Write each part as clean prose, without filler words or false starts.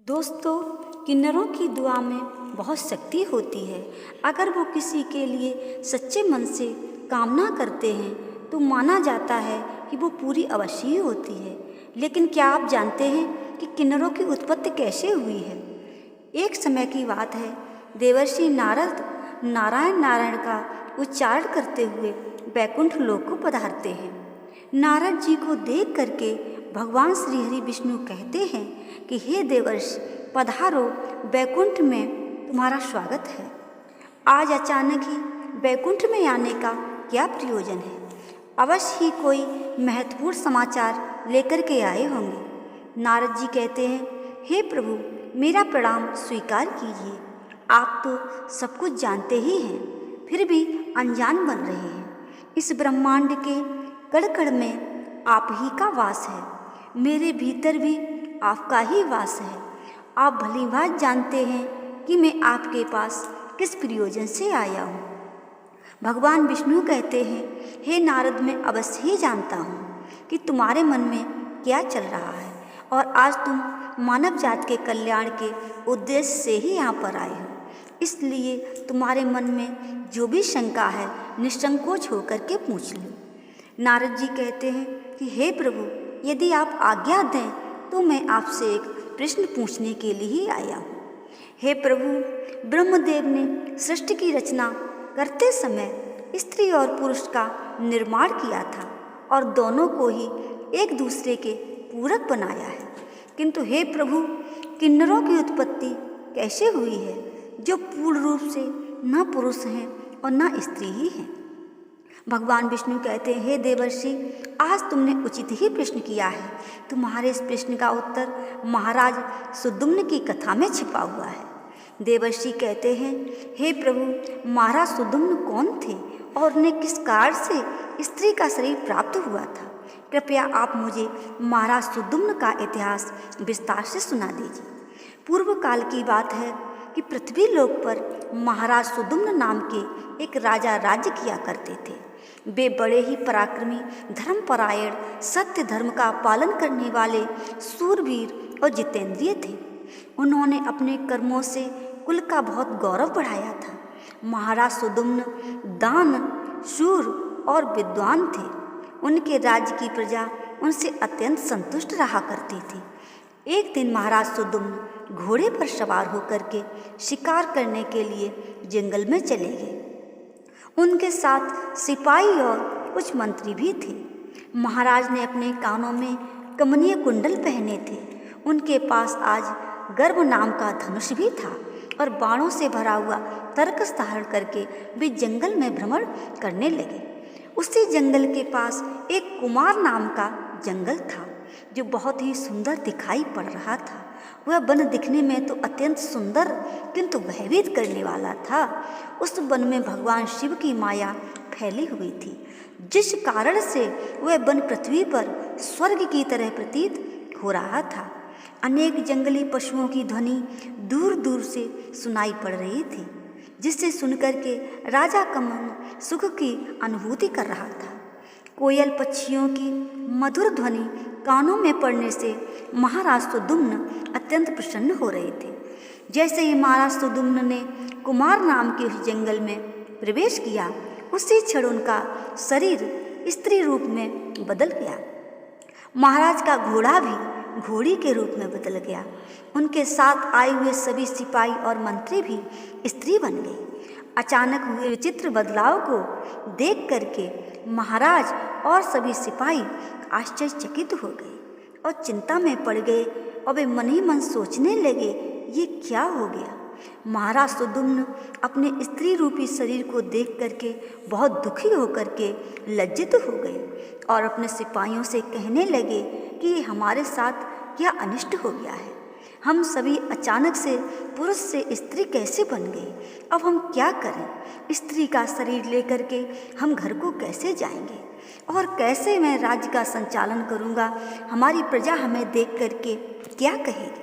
दोस्तों, किन्नरों की दुआ में बहुत शक्ति होती है। अगर वो किसी के लिए सच्चे मन से कामना करते हैं तो माना जाता है कि वो पूरी अवश्य ही होती है। लेकिन क्या आप जानते हैं कि किन्नरों की उत्पत्ति कैसे हुई है? एक समय की बात है, देवर्षि नारद नारायण का उच्चारण करते हुए वैकुंठ लोक को पधारते हैं। नारद जी को देख करके भगवान श्री हरि विष्णु कहते हैं कि हे देवर्षि, पधारो, वैकुंठ में तुम्हारा स्वागत है। आज अचानक ही वैकुंठ में आने का क्या प्रयोजन है? अवश्य ही कोई महत्वपूर्ण समाचार लेकर के आए होंगे। नारद जी कहते हैं, हे प्रभु, मेरा प्रणाम स्वीकार कीजिए। आप तो सब कुछ जानते ही हैं, फिर भी अनजान बन रहे हैं। इस ब्रह्मांड के कण कण में आप ही का वास है, मेरे भीतर भी आपका ही वास है। आप भली बात जानते हैं कि मैं आपके पास किस प्रयोजन से आया हूँ। भगवान विष्णु कहते हैं, हे नारद, मैं अवश्य ही जानता हूँ कि तुम्हारे मन में क्या चल रहा है और आज तुम मानव जात के कल्याण के उद्देश्य से ही यहाँ पर आए हो। इसलिए तुम्हारे मन में जो भी शंका है निसंकोच होकर के पूछ लो। नारद जी कहते हैं कि हे प्रभु, यदि आप आज्ञा दें तो मैं आपसे एक प्रश्न पूछने के लिए ही आया हूँ। हे प्रभु, ब्रह्मदेव ने सृष्टि की रचना करते समय स्त्री और पुरुष का निर्माण किया था और दोनों को ही एक दूसरे के पूरक बनाया है। किंतु हे प्रभु, किन्नरों की उत्पत्ति कैसे हुई है जो पूर्ण रूप से न पुरुष हैं और न स्त्री ही हैं? भगवान विष्णु कहते हैं, हे देवर्षि, आज तुमने उचित ही प्रश्न किया है। तुम्हारे इस प्रश्न का उत्तर महाराज सुदुम्न की कथा में छिपा हुआ है। देवर्षि कहते हैं, हे प्रभु, महाराज सुदुम्न कौन थे और उन्हें किस कारण से स्त्री का शरीर प्राप्त हुआ था? कृपया आप मुझे महाराज सुदुम्न का इतिहास विस्तार से सुना दीजिए। पूर्व काल की बात है कि पृथ्वी लोक पर महाराज सुदुम्न नाम के एक राजा राज्य किया करते थे। वे बड़े ही पराक्रमी, धर्मपरायण, सत्य धर्म का पालन करने वाले सूरवीर और जितेंद्रिय थे। उन्होंने अपने कर्मों से कुल का बहुत गौरव बढ़ाया था। महाराज सुदुम्न दान, शूर और विद्वान थे। उनके राज्य की प्रजा उनसे अत्यंत संतुष्ट रहा करती थी। एक दिन महाराज सुदुम्न घोड़े पर सवार होकर के शिकार करने के लिए जंगल में चले गए। उनके साथ सिपाही और कुछ मंत्री भी थे। महाराज ने अपने कानों में कमनीय कुंडल पहने थे। उनके पास आज गर्भ नाम का धनुष भी था और बाणों से भरा हुआ तरकस धारण करके वे जंगल में भ्रमण करने लगे। उसी जंगल के पास एक कुमार नाम का जंगल था जो बहुत ही सुंदर दिखाई पड़ रहा था। वह वन दिखने में तो अत्यंत सुंदर किंतु भयभीत करने वाला था। उस वन में भगवान शिव की माया फैली हुई थी, जिस कारण से वह वन पृथ्वी पर स्वर्ग की तरह प्रतीत हो रहा था। अनेक जंगली पशुओं की ध्वनि दूर दूर से सुनाई पड़ रही थी, जिससे सुनकर के राजा का मन सुख की अनुभूति कर रहा था। कोयल पक्षियों की मधुर ध्वनि कानों में पड़ने से महाराज सुदुम्न अत्यंत प्रसन्न हो रहे थे। जैसे ही महाराज सुदुम्न ने कुमार नाम के उस जंगल में प्रवेश किया, उसी क्षण उनका शरीर स्त्री रूप में बदल गया। महाराज का घोड़ा भी घोड़ी के रूप में बदल गया। उनके साथ आए हुए सभी सिपाही और मंत्री भी स्त्री बन गए। अचानक हुए विचित्र बदलाव को देख करके महाराज और सभी सिपाही आश्चर्यचकित हो गए और चिंता में पड़ गए और वे मन ही मन सोचने लगे, ये क्या हो गया? महाराज सुदुम्न अपने स्त्री रूपी शरीर को देख करके बहुत दुखी होकर के लज्जित हो गए और अपने सिपाहियों से कहने लगे कि ये हमारे साथ क्या अनिष्ट हो गया है। हम सभी अचानक से पुरुष से स्त्री कैसे बन गए? अब हम क्या करें? स्त्री का शरीर लेकर के हम घर को कैसे जाएंगे और कैसे मैं राज्य का संचालन करूंगा? हमारी प्रजा हमें देख करके क्या कहेगी?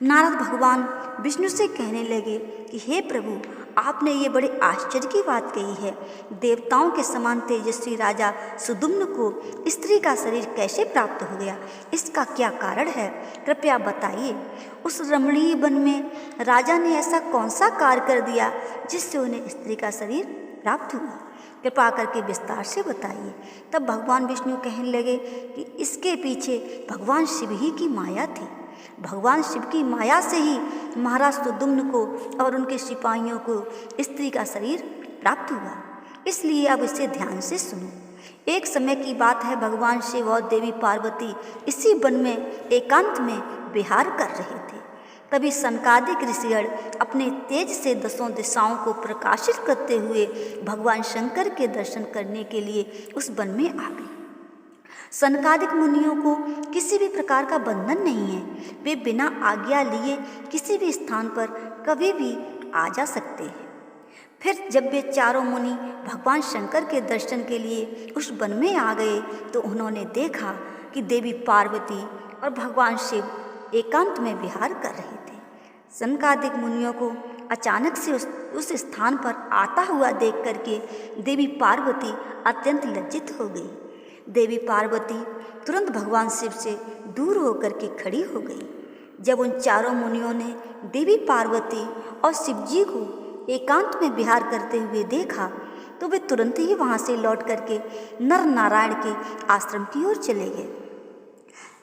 नारद भगवान विष्णु से कहने लगे कि हे प्रभु, आपने ये बड़े आश्चर्य की बात कही है। देवताओं के समान तेजस्वी राजा सुदुम्न को स्त्री का शरीर कैसे प्राप्त हो गया? इसका क्या कारण है? कृपया बताइए। उस रमणीय वन में राजा ने ऐसा कौन सा कार्य कर दिया जिससे उन्हें स्त्री का शरीर प्राप्त हुआ? कृपा करके विस्तार से बताइए। तब भगवान विष्णु कहने लगे कि इसके पीछे भगवान शिव ही की माया थी। भगवान शिव की माया से ही महाराज सुदुम्न को और उनके सिपाहियों को स्त्री का शरीर प्राप्त हुआ। इसलिए अब इसे ध्यान से सुनो। एक समय की बात है, भगवान शिव और देवी पार्वती इसी वन में एकांत में विहार कर रहे थे। तभी सनकादिक ऋषिगण अपने तेज से 10 दिशाओं को प्रकाशित करते हुए भगवान शंकर के दर्शन करने के लिए उस वन में आ गए। सनकादिक मुनियों को किसी भी प्रकार का बंधन नहीं है। वे बिना आज्ञा लिए किसी भी स्थान पर कभी भी आ जा सकते हैं। फिर जब वे चारों मुनि भगवान शंकर के दर्शन के लिए उस वन में आ गए तो उन्होंने देखा कि देवी पार्वती और भगवान शिव एकांत में विहार कर रहे थे। सनकादिक मुनियों को अचानक से उस स्थान पर आता हुआ देख करके देवी पार्वती अत्यंत लज्जित हो गई। देवी पार्वती तुरंत भगवान शिव से दूर होकर के खड़ी हो गई। जब उन चारों मुनियों ने देवी पार्वती और शिवजी को एकांत में विहार करते हुए देखा तो वे तुरंत ही वहाँ से लौट करके नर नारायण के आश्रम की ओर चले गए।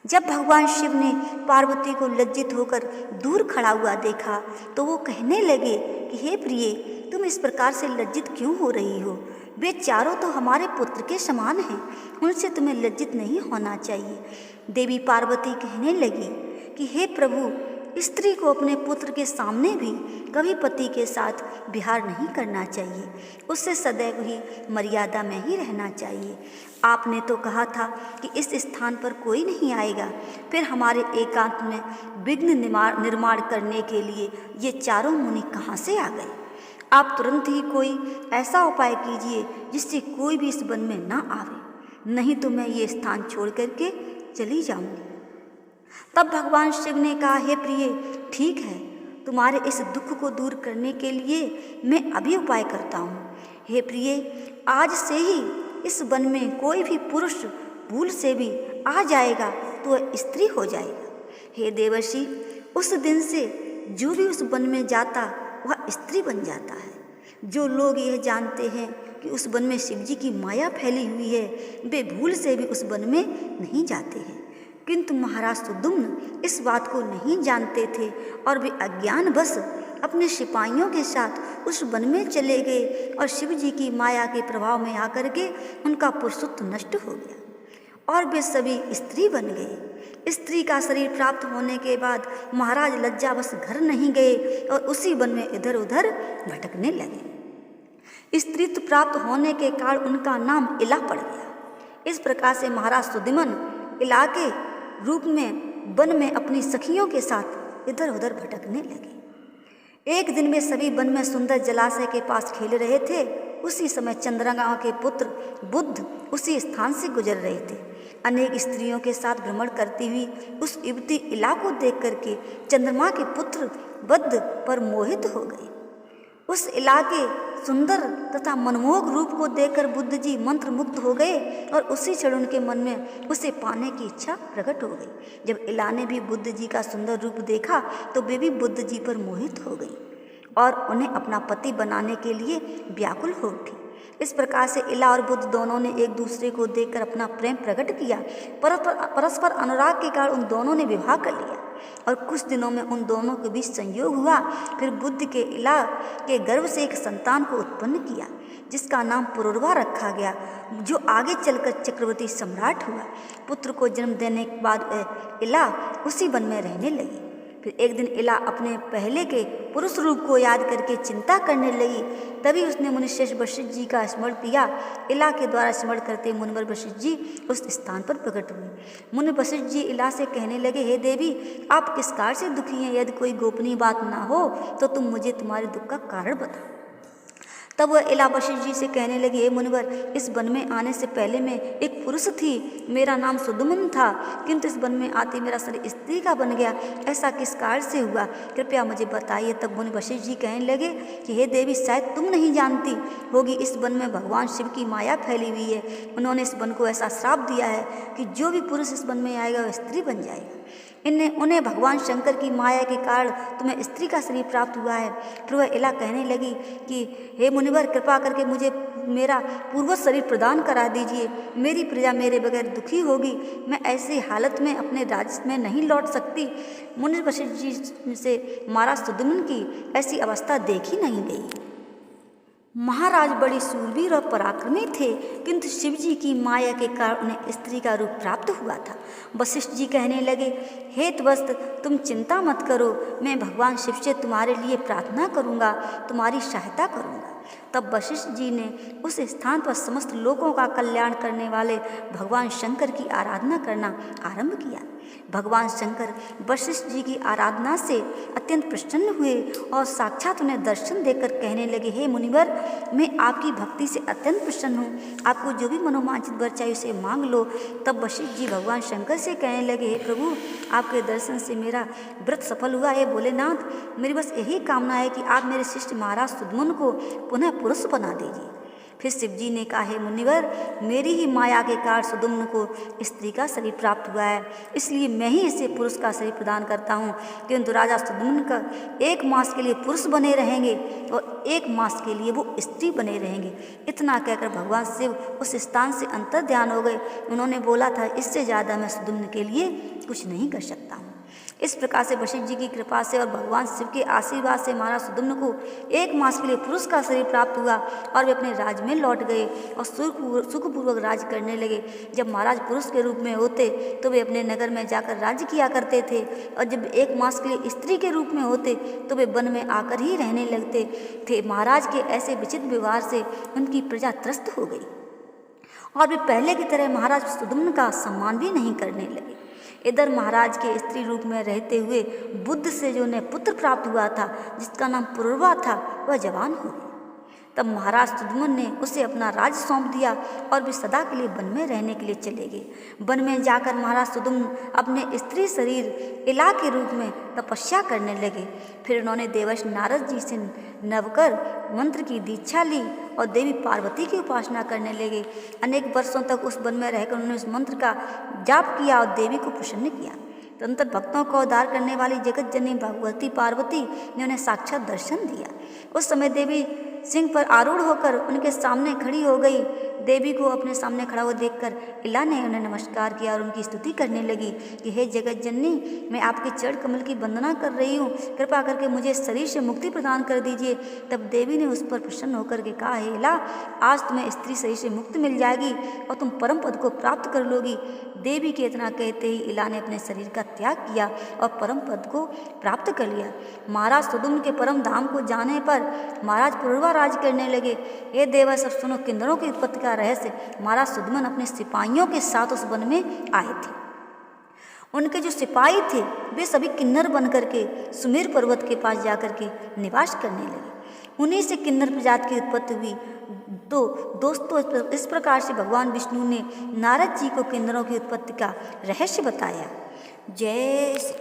जब भगवान शिव ने पार्वती को लज्जित होकर दूर खड़ा हुआ देखा तो वो कहने लगे कि हे प्रिय, तुम इस प्रकार से लज्जित क्यों हो रही हो? वे चारों तो हमारे पुत्र के समान हैं, उनसे तुम्हें लज्जित नहीं होना चाहिए। देवी पार्वती कहने लगी कि हे प्रभु, स्त्री को अपने पुत्र के सामने भी कभी पति के साथ विहार नहीं करना चाहिए। उससे सदैव ही मर्यादा में ही रहना चाहिए। आपने तो कहा था कि इस स्थान पर कोई नहीं आएगा, फिर हमारे एकांत में विघ्न निर्माण करने के लिए ये चारों मुनि कहाँ से आ गए? आप तुरंत ही कोई ऐसा उपाय कीजिए जिससे कोई भी इस वन में ना आवे, नहीं तो मैं ये स्थान छोड़ करके चली जाऊंगी। तब भगवान शिव ने कहा, हे प्रिय, ठीक है, तुम्हारे इस दुख को दूर करने के लिए मैं अभी उपाय करता हूँ। हे प्रिय, आज से ही इस वन में कोई भी पुरुष भूल से भी आ जाएगा तो वह स्त्री हो जाएगा। हे देवर्षि, उस दिन से जो भी उस वन में जाता वह स्त्री बन जाता है। जो लोग यह जानते हैं कि उस वन में शिवजी की माया फैली हुई है, वे भूल से भी उस वन में नहीं जाते हैं। किंतु महाराज सुदुम्न इस बात को नहीं जानते थे और वे अज्ञानवश अपने सिपाहियों के साथ उस वन में चले गए और शिवजी की माया के प्रभाव में आकर के उनका पुरुषत्व नष्ट हो गया और वे सभी स्त्री बन गए। स्त्री का शरीर प्राप्त होने के बाद महाराज लज्जावश घर नहीं गए और उसी वन में इधर उधर भटकने लगे। स्त्रीत्व प्राप्त होने के कारण उनका नाम इला पड़ गया। इस प्रकार से महाराज सुदुम्न इला के रूप में वन में अपनी सखियों के साथ इधर उधर भटकने लगे। एक दिन वे सभी वन में सुंदर जलाशय के पास खेल रहे थे। उसी समय चंद्रगा के पुत्र बुद्ध उसी स्थान से गुजर रहे थे। अनेक स्त्रियों के साथ भ्रमण करती हुई उस युवती इला को देख करके चंद्रमा के पुत्र बुद्ध पर मोहित हो गए। उस इला के सुंदर तथा मनमोहक रूप को देखकर बुद्ध जी मंत्र मुग्ध हो गए और उसी क्षण उनके मन में उसे पाने की इच्छा प्रकट हो गई। जब इला ने भी बुद्ध जी का सुंदर रूप देखा तो वे भी बुद्ध जी पर मोहित हो गई और उन्हें अपना पति बनाने के लिए व्याकुल हो उठी। इस प्रकार से इला और बुद्ध दोनों ने एक दूसरे को देखकर अपना प्रेम प्रकट किया। परस्पर अनुराग के कारण उन दोनों ने विवाह कर लिया और कुछ दिनों में उन दोनों के बीच संयोग हुआ। फिर बुद्ध के इला के गर्भ से एक संतान को उत्पन्न किया जिसका नाम पुरुरवा रखा गया, जो आगे चलकर चक्रवर्ती सम्राट हुआ। पुत्र को जन्म देने के बाद इला उसी वन में रहने लगी। फिर एक दिन इला अपने पहले के पुरुष रूप को याद करके चिंता करने लगी। तभी उसने मुनिश्रेष्ठ वशिष्ठ जी का स्मरण किया। इला के द्वारा स्मरण करते मुनिवर वशिष्ठ जी उस स्थान पर प्रकट हुए। मुनि वशिष्ठ जी इला से कहने लगे, हे देवी, आप किस कार्य से दुखी हैं? यदि कोई गोपनीय बात ना हो तो तुम मुझे तुम्हारे दुख का कारण बताओ। तब वह इला वशिष्ठ जी से कहने लगी, हे मुनिवर, इस वन में आने से पहले मैं एक पुरुष थी, मेरा नाम सुदुमन था, किंतु इस वन में आते मेरा शरीर स्त्री का बन गया, ऐसा किस कारण से हुआ, कृपया मुझे बताइए। तब मुनि वशिष्ठ जी कहने लगे कि हे देवी, शायद तुम नहीं जानती होगी, इस वन में भगवान शिव की माया फैली हुई है। उन्होंने इस वन को ऐसा श्राप दिया है कि जो भी पुरुष इस वन में आएगा वह स्त्री बन जाएगा। उन्हें भगवान शंकर की माया के कारण तुम्हें स्त्री का शरीर प्राप्त हुआ है। फिर वह इला कहने लगी कि हे मुनिवर, कृपा करके मुझे मेरा पूर्वज शरीर प्रदान करा दीजिए, मेरी प्रजा मेरे बगैर दुखी होगी, मैं ऐसी हालत में अपने राज्य में नहीं लौट सकती। मुनि वशिष्ठ जी से महाराज सुदुमन की ऐसी अवस्था देखी नहीं गई। महाराज बड़ी शूरवीर और पराक्रमी थे, किंतु शिव जी की माया के कारण उन्हें स्त्री का रूप प्राप्त हुआ था। वशिष्ठ जी कहने लगे, हे त्वस्त, तुम चिंता मत करो, मैं भगवान शिव से तुम्हारे लिए प्रार्थना करूंगा, तुम्हारी सहायता करूंगा। तब वशिष्ठ जी ने उस स्थान पर समस्त लोगों का कल्याण करने वाले भगवान शंकर की आराधना करना आरंभ किया। भगवान शंकर वशिष्ठ जी की आराधना से अत्यंत प्रसन्न हुए और साक्षात उन्हें दर्शन देकर कहने लगे, हे मुनिवर, मैं आपकी भक्ति से अत्यंत प्रसन्न हूँ, आपको जो भी मनोवांछित वर चाहिए उसे मांग लो। तब वशिष्ठ जी भगवान शंकर से कहने लगे, हे प्रभु, आपके दर्शन से मेरा व्रत सफल हुआ है। भोलेनाथ, मेरी बस यही कामना है कि आप मेरे शिष्य महाराज सुदमुन को पुनः पुरुष बना दीजिए। फिर शिव जी ने कहा, हे मुनिवर, मेरी ही माया के कारण सुदुम्न को स्त्री का शरीर प्राप्त हुआ है, इसलिए मैं ही इसे पुरुष का शरीर प्रदान करता हूँ। किंतु राजा सुदुम्न का 1 मास के लिए पुरुष बने रहेंगे और 1 मास के लिए वो स्त्री बने रहेंगे। इतना कहकर भगवान शिव उस स्थान से अंतर ध्यान हो गए। उन्होंने बोला था, इससे ज़्यादा मैं सुदुम्न के लिए कुछ नहीं कर सकता हूँ। इस प्रकार से वशिष्ठ जी की कृपा से और भगवान शिव के आशीर्वाद से महाराज सुदुम्न को 1 मास के लिए पुरुष का शरीर प्राप्त हुआ और वे अपने राज्य में लौट गए और सुखपूर्वक राज्य करने लगे। जब महाराज पुरुष के रूप में होते तो वे अपने नगर में जाकर राज्य किया करते थे, और जब 1 मास के लिए स्त्री के रूप में होते तो वे वन में आकर ही रहने लगते थे। महाराज के ऐसे विचित्र व्यवहार से उनकी प्रजा त्रस्त हो गई और वे पहले की तरह महाराज सुदुम्न का सम्मान भी नहीं करने लगे। इधर महाराज के स्त्री रूप में रहते हुए बुद्ध से जो उन्हें पुत्र प्राप्त हुआ था, जिसका नाम पुरुरवा था, वह जवान हो गया। तब महाराज सुदमुन ने उसे अपना राज्य सौंप दिया और वे सदा के लिए वन में रहने के लिए चले गए। वन में जाकर महाराज सुदमुन अपने स्त्री शरीर इला के रूप में तपस्या करने लगे। फिर उन्होंने देवर्षि नारद जी से नवकर मंत्र की दीक्षा ली और देवी पार्वती की उपासना करने लगे। अनेक वर्षों तक उस वन में रहकर उन्होंने उस मंत्र का जाप किया और देवी को प्रसन्न किया। तदनंतर भक्तों का उद्धार करने वाली जगत जननी भगवती पार्वती ने उन्हें साक्षात दर्शन दिया। उस समय देवी सिंह पर आरूढ़ होकर उनके सामने खड़ी हो गई। देवी को अपने सामने खड़ा हुआ देखकर इला ने उन्हें नमस्कार किया और उनकी स्तुति करने लगी कि हे जगत जननी, मैं आपके चरण कमल की वंदना कर रही हूँ, कृपा करके मुझे शरीर से मुक्ति प्रदान कर दीजिए। तब देवी ने उस पर प्रसन्न होकर के कहा, हे इला, आज तुम्हें स्त्री शरीर से मुक्ति मिल जाएगी और तुम परम पद को प्राप्त कर लोगी। देवी के इतना कहते ही इला ने अपने शरीर का त्याग किया और परम पद को प्राप्त कर लिया। महाराज सुदुम्न के परम धाम को जाने पर महाराज पुरुरवा राज करने लगे। ये देवा सब सुनो, किन्नरों की उत्पत्ति का रहस्य। महाराज सुदमन अपने सिपाहियों के साथ उस वन में आए थे। उनके जो सिपाही थे वे सभी किन्नर बन करके सुमेर पर्वत के पास जाकर के निवास करने लगे। उन्हीं से किन्नर प्रजाति की उत्पत्ति हुई। तो दोस्तों, इस प्रकार से भगवान विष्णु ने नारद जी को किन्नरों की उत्पत्ति का रहस्य बताया। जय